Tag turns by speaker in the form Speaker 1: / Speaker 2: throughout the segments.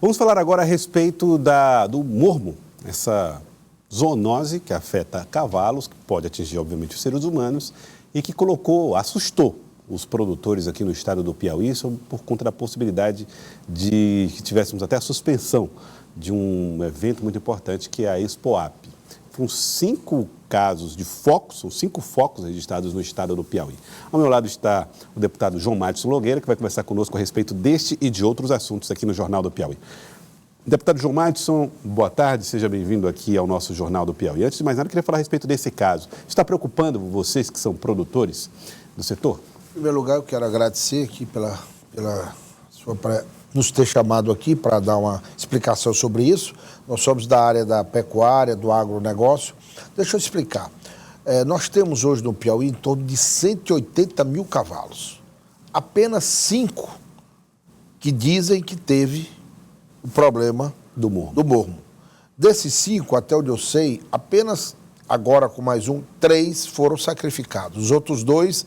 Speaker 1: Vamos falar agora a respeito do mormo, essa zoonose que afeta cavalos, que pode atingir, obviamente, os seres humanos e que assustou os produtores aqui no estado do Piauí por conta da possibilidade de que tivéssemos até a suspensão de um evento muito importante que é a Expoap. São 5 casos de focos, são 5 focos registrados no estado do Piauí. Ao meu lado está o deputado João Madison Nogueira, que vai conversar conosco a respeito deste e de outros assuntos aqui no Jornal do Piauí. Deputado João Madison, boa tarde, seja bem-vindo aqui ao nosso Jornal do Piauí. Antes de mais nada, eu queria falar a respeito desse caso. Está preocupando vocês que são produtores do setor?
Speaker 2: Em primeiro lugar, eu quero agradecer aqui nos ter chamado aqui para dar uma explicação sobre isso. Nós somos da área da pecuária, do agronegócio. Deixa eu explicar. Nós temos hoje no Piauí em torno de 180 mil cavalos. Apenas 5 que dizem que teve o problema do mormo. Desses 5, até onde eu sei, apenas agora com mais 3 foram sacrificados. Os outros 2,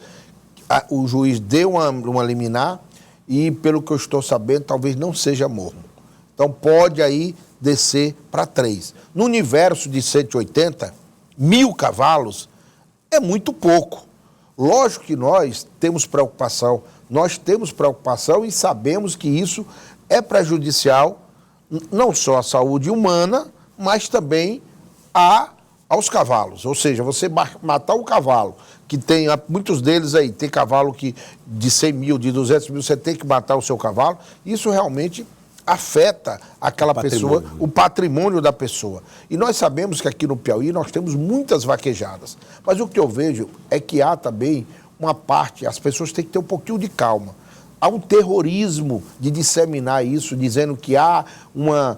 Speaker 2: o juiz deu uma liminar e, pelo que eu estou sabendo, talvez não seja mormo. Então, pode aí descer para 3. No universo de 180 mil cavalos, é muito pouco. Lógico que nós temos preocupação e sabemos que isso é prejudicial não só à saúde humana, mas também aos cavalos. Ou seja, você matar um cavalo, que tem, muitos deles aí, tem cavalo que de 100 mil, de 200 mil, você tem que matar o seu cavalo, isso realmente afeta aquela pessoa, o patrimônio da pessoa. E nós sabemos que aqui no Piauí nós temos muitas vaquejadas, mas o que eu vejo é que há também uma parte, as pessoas têm que ter um pouquinho de calma. Há um terrorismo de disseminar isso, dizendo que há uma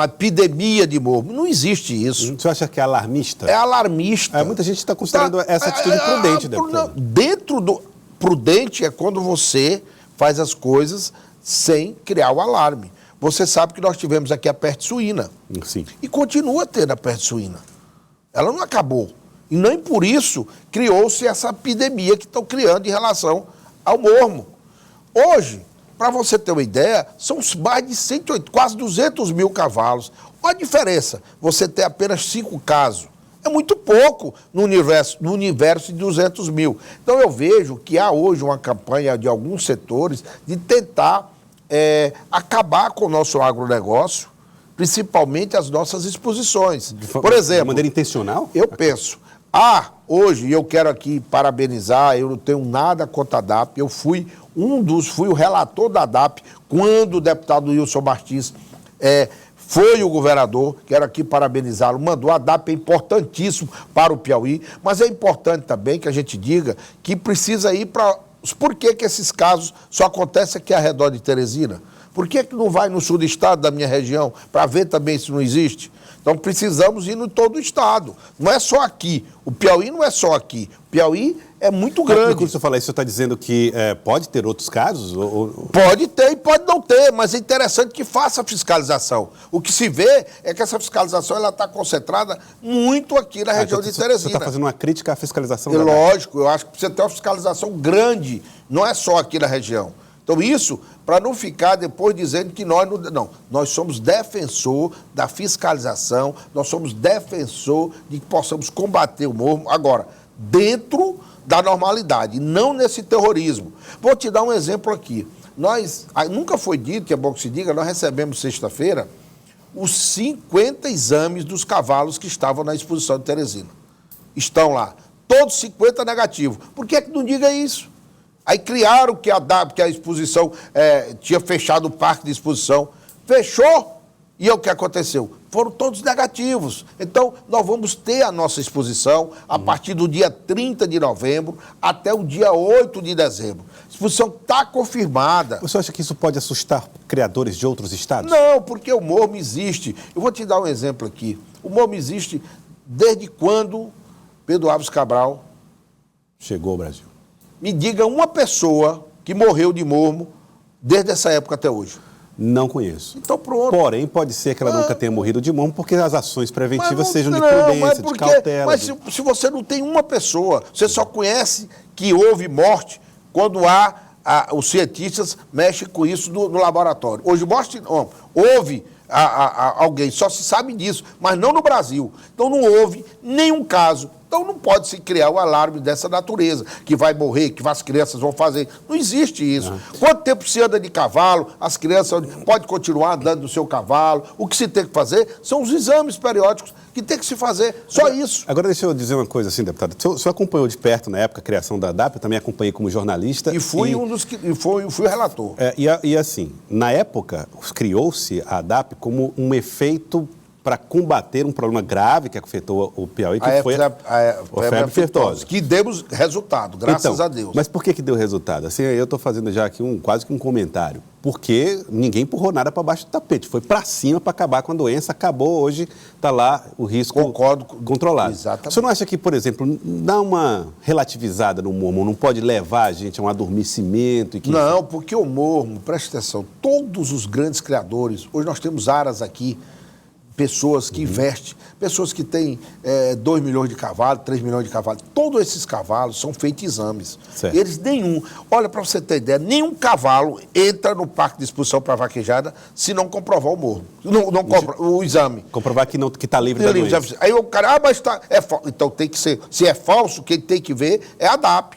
Speaker 2: epidemia de mormo. Não existe isso.
Speaker 1: Você acha que é alarmista?
Speaker 2: É alarmista.
Speaker 1: Muita gente está considerando essa atitude prudente, deputado.
Speaker 2: Dentro do prudente é quando você faz as coisas sem criar o alarme. Você sabe que nós tivemos aqui a peste suína.
Speaker 1: Sim.
Speaker 2: E continua tendo a peste suína. Ela não acabou. E nem por isso criou-se essa epidemia que estão criando em relação ao mormo. Hoje, para você ter uma ideia, são mais de 108, quase 200 mil cavalos. Olha a diferença, você ter apenas 5 casos. É muito pouco no universo de 200 mil. Então eu vejo que há hoje uma campanha de alguns setores de tentar acabar com o nosso agronegócio, principalmente as nossas exposições. Por exemplo...
Speaker 1: De maneira intencional?
Speaker 2: Eu penso... hoje, eu quero aqui parabenizar, eu não tenho nada contra a DAP, eu fui o relator da DAP quando o deputado Wilson Martins foi o governador, quero aqui parabenizá-lo, mandou. A DAP é importantíssimo para o Piauí, mas é importante também que a gente diga que precisa ir para... Por que esses casos só acontecem aqui ao redor de Teresina? Por que não vai no sul do estado, da minha região, para ver também se não existe? Então precisamos ir em todo o estado. Não é só aqui. O Piauí não é só aqui. O Piauí é muito grande.
Speaker 1: Quando você fala isso, você está dizendo que pode ter outros casos?
Speaker 2: Pode ter e pode não ter, mas é interessante que faça a fiscalização. O que se vê é que essa fiscalização está concentrada muito aqui na região de Teresina.
Speaker 1: Você está fazendo uma crítica à fiscalização?
Speaker 2: Lógico, eu acho que precisa ter uma fiscalização grande, não é só aqui na região. Então isso, para não ficar depois dizendo que nós não... Nós somos defensor da fiscalização, nós somos defensor de que possamos combater o mormo, agora, dentro da normalidade, não nesse terrorismo. Vou te dar um exemplo aqui. Nunca foi dito, que é bom que se diga, nós recebemos sexta-feira os 50 exames dos cavalos que estavam na exposição de Teresina. Estão lá, todos 50 negativos. Por que não diga isso? Aí criaram que a exposição tinha fechado o parque de exposição. Fechou. E o que aconteceu? Foram todos negativos. Então, nós vamos ter a nossa exposição a partir do dia 30 de novembro até o dia 8 de dezembro. A exposição está confirmada.
Speaker 1: Você acha que isso pode assustar criadores de outros estados?
Speaker 2: Não, porque o mormo existe. Eu vou te dar um exemplo aqui. O mormo existe desde quando Pedro Álvares Cabral
Speaker 1: chegou ao Brasil.
Speaker 2: Me diga uma pessoa que morreu de mormo desde essa época até hoje.
Speaker 1: Não conheço.
Speaker 2: Então pronto.
Speaker 1: Porém, pode ser que ela nunca tenha morrido de mormo porque as ações preventivas sejam de prudência, de cautela.
Speaker 2: Mas se você não tem uma pessoa, você só conhece que houve morte quando há os cientistas mexem com isso no laboratório. Hoje houve alguém, só se sabe disso, mas não no Brasil. Então não houve nenhum caso. Então não pode se criar o alarme dessa natureza, que vai morrer, que as crianças vão fazer. Não existe isso. Quanto tempo se anda de cavalo, as crianças podem continuar andando do seu cavalo. O que se tem que fazer são os exames periódicos que tem que se fazer, só isso.
Speaker 1: Agora deixa eu dizer uma coisa assim, deputado. O senhor acompanhou de perto, na época, a criação da ADAPE, eu também acompanhei como jornalista.
Speaker 2: E fui fui o relator.
Speaker 1: E assim, na época, criou-se a ADAPE como um efeito para combater um problema grave que afetou o Piauí, que foi a febre aftosa.
Speaker 2: Que demos resultado, graças a Deus.
Speaker 1: Mas por que deu resultado? Assim, eu estou fazendo já aqui quase que um comentário. Porque ninguém empurrou nada para baixo do tapete. Foi para cima para acabar com a doença. Acabou, hoje está lá o risco controlado.
Speaker 2: Exatamente.
Speaker 1: O senhor não acha que, por exemplo, dar uma relativizada no mormo não pode levar a gente a um adormecimento?
Speaker 2: Não, porque o mormo, preste atenção, todos os grandes criadores, hoje nós temos aras aqui, pessoas que investem, pessoas que têm 2 milhões de cavalos, 3 milhões de cavalos. Todos esses cavalos são feitos exames.
Speaker 1: Certo.
Speaker 2: Eles olha, para você ter ideia, nenhum cavalo entra no parque de exposição para vaquejada se não comprovar o morro. O exame.
Speaker 1: Comprovar que está livre da doença.
Speaker 2: Aí o cara, mas então tem que ser, se é falso, quem tem que ver é a ADAPE.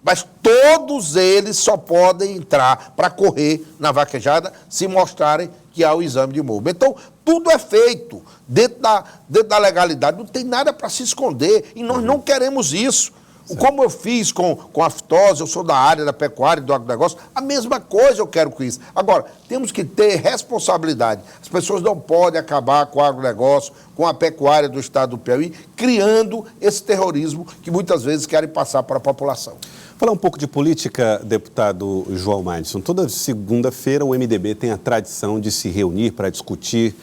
Speaker 2: Mas todos eles só podem entrar para correr na vaquejada se mostrarem que há o exame de mormo. Então, tudo é feito dentro da legalidade, não tem nada para se esconder e nós não queremos isso. Certo. Como eu fiz com a fitose, eu sou da área da pecuária e do agronegócio, a mesma coisa eu quero com isso. Agora, temos que ter responsabilidade. As pessoas não podem acabar com o agronegócio, com a pecuária do estado do Piauí, criando esse terrorismo que muitas vezes querem passar para a população.
Speaker 1: Falar um pouco de política, deputado João Madison. Toda segunda-feira o MDB tem a tradição de se reunir para discutir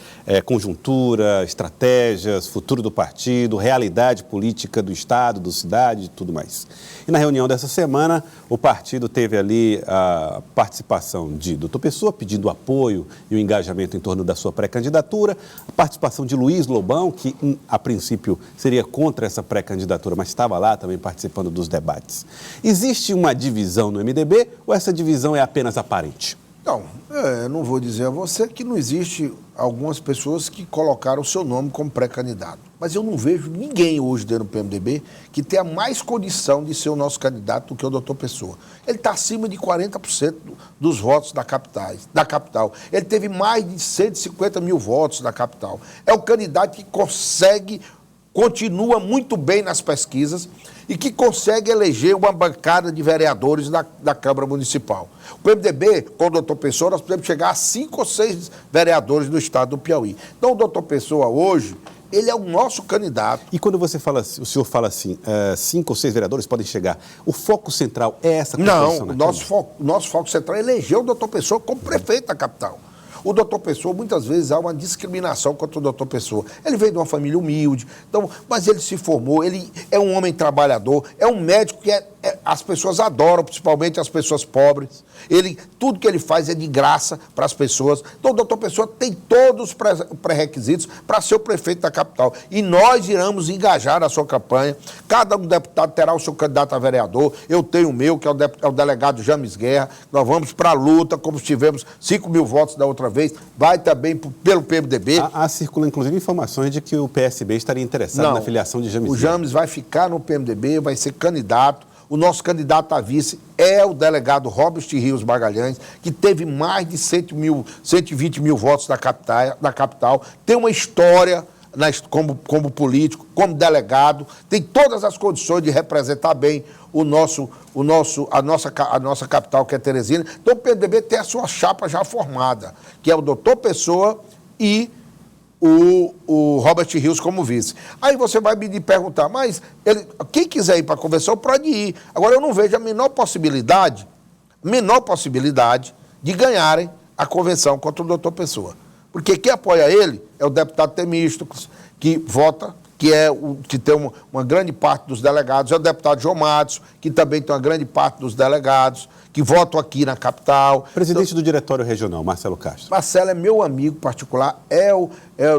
Speaker 1: conjuntura, estratégias, futuro do partido, realidade política do estado, da cidade e tudo mais. E na reunião dessa semana, o partido teve ali a participação de Dr. Pessoa, pedindo apoio e o engajamento em torno da sua pré-candidatura, a participação de Luiz Lobão, que a princípio seria contra essa pré-candidatura, mas estava lá também participando dos debates. Existe uma divisão no MDB ou essa divisão é apenas aparente?
Speaker 2: Não, eu não vou dizer a você que não existe algumas pessoas que colocaram o seu nome como pré-candidato. Mas eu não vejo ninguém hoje dentro do PMDB que tenha mais condição de ser o nosso candidato do que o doutor Pessoa. Ele está acima de 40% dos votos da capital. Ele teve mais de 150 mil votos na capital. É o candidato que continua muito bem nas pesquisas e que consegue eleger uma bancada de vereadores da Câmara Municipal. O PMDB, com o doutor Pessoa, nós podemos chegar a 5 ou 6 vereadores do estado do Piauí. Então, o doutor Pessoa, hoje, ele é o nosso candidato.
Speaker 1: E quando o senhor fala assim, 5 ou 6 vereadores podem chegar, o foco central é essa
Speaker 2: composição? Não, o nosso foco central é eleger o doutor Pessoa como prefeito da capital. O doutor Pessoa, muitas vezes, há uma discriminação contra o doutor Pessoa. Ele veio de uma família humilde, mas ele se formou, ele é um homem trabalhador, é um médico que as pessoas adoram, principalmente as pessoas pobres. Tudo que ele faz é de graça para as pessoas. Então, o doutor Pessoa tem todos os pré-requisitos para ser o prefeito da capital. E nós iremos engajar a sua campanha. Cada um deputado terá o seu candidato a vereador. Eu tenho o meu, que é o delegado James Guerra. Nós vamos para a luta, como tivemos 5 mil votos da outra vez. Vai também pelo PMDB.
Speaker 1: Circula, inclusive, informações de que o PSB estaria interessado na filiação de James Guerra.
Speaker 2: O James vai ficar no PMDB, vai ser candidato. O nosso candidato a vice é o delegado Robert Rios Magalhães, que teve mais de 120 mil votos da capital, tem uma história como político, como delegado, tem todas as condições de representar bem a nossa capital, que é Teresina. Então o PMDB tem a sua chapa já formada, que é o doutor Pessoa e o Robert Rios como vice. Aí você vai me perguntar, mas quem quiser ir para a convenção pode ir. Agora, eu não vejo a menor possibilidade de ganharem a convenção contra o doutor Pessoa. Porque quem apoia ele é o deputado Temístocles, que vota, que tem uma grande parte dos delegados, é o deputado João Matos, que também tem uma grande parte dos delegados, que votam aqui na capital.
Speaker 1: Presidente do Diretório Regional, Marcelo Castro.
Speaker 2: Marcelo é meu amigo particular,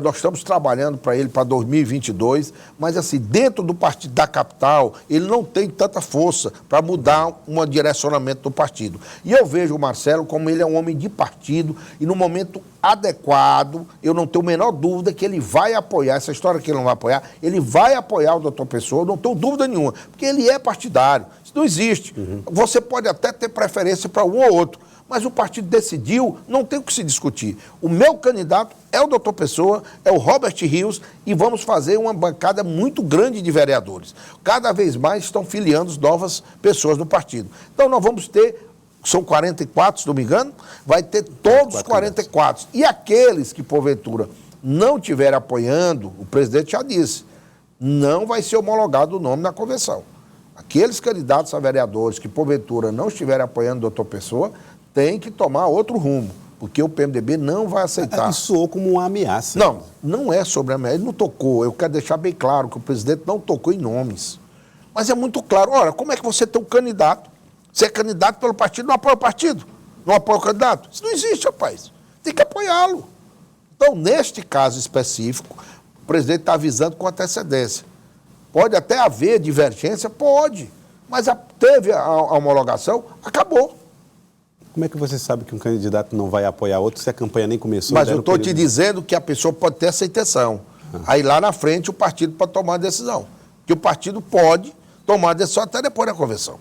Speaker 2: nós estamos trabalhando para ele para 2022, mas assim, dentro do partido da capital, ele não tem tanta força para mudar um direcionamento do partido. E eu vejo o Marcelo como ele é um homem de partido e no momento adequado, eu não tenho a menor dúvida que ele vai apoiar, essa história que ele não vai apoiar, ele vai apoiar o doutor Pessoa, eu não tenho dúvida nenhuma, porque ele é partidário, isso não existe. Você pode até ter preferência para um ou outro, mas o partido decidiu, não tem o que se discutir. O meu candidato é o doutor Pessoa, é o Robert Rios, e vamos fazer uma bancada muito grande de vereadores. Cada vez mais estão filiando novas pessoas no partido. Então nós vamos ter, são 44, se não me engano, vai ter todos os 44. E aqueles que, porventura, não estiverem apoiando, o presidente já disse, não vai ser homologado o nome na convenção. Aqueles candidatos a vereadores que, porventura, não estiverem apoiando o doutor Pessoa, têm que tomar outro rumo, porque o PMDB não vai aceitar.
Speaker 1: Isso soou como uma ameaça.
Speaker 2: Não, não é sobre a ameaça, ele não tocou. Eu quero deixar bem claro que o presidente não tocou em nomes. Mas é muito claro, ora, como é que você tem um candidato? Você é candidato pelo partido, não apoia o partido? Não apoia o candidato? Isso não existe, rapaz. Tem que apoiá-lo. Então, neste caso específico, o presidente está avisando com antecedência. Pode até haver divergência? Pode. Mas teve a homologação, acabou.
Speaker 1: Como é que você sabe que um candidato não vai apoiar outro se a campanha nem começou?
Speaker 2: Mas eu estou te dizendo que a pessoa pode ter essa intenção. Aí lá na frente o partido pode tomar a decisão. Que o partido pode tomar a decisão até depois da convenção.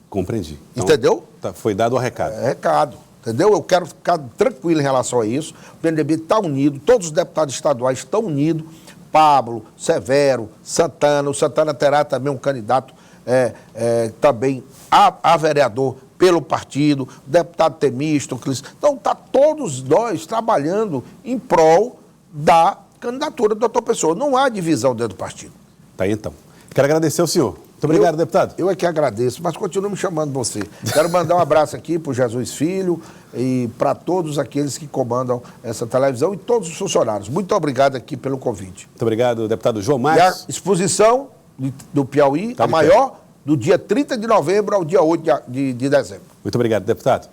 Speaker 1: Compreendi. Então,
Speaker 2: entendeu?
Speaker 1: Foi dado o recado.
Speaker 2: É recado. Entendeu? Eu quero ficar tranquilo em relação a isso. O PMDB está unido, todos os deputados estaduais estão unidos. Pablo, Severo, Santana. O Santana terá também um candidato também a vereador pelo partido, o deputado Temisto. Então, está todos nós trabalhando em prol da candidatura do doutor Pessoa. Não há divisão dentro do partido.
Speaker 1: Tá aí, então. Quero agradecer ao senhor. Muito obrigado, deputado.
Speaker 2: Eu é que agradeço, mas continuo me chamando você. Quero mandar um abraço aqui para o Jesus Filho e para todos aqueles que comandam essa televisão e todos os funcionários. Muito obrigado aqui pelo convite.
Speaker 1: Muito obrigado, deputado João
Speaker 2: E
Speaker 1: Marcos.
Speaker 2: a exposição do Piauí, a maior, do dia 30 de novembro ao dia 8 de dezembro.
Speaker 1: Muito obrigado, deputado.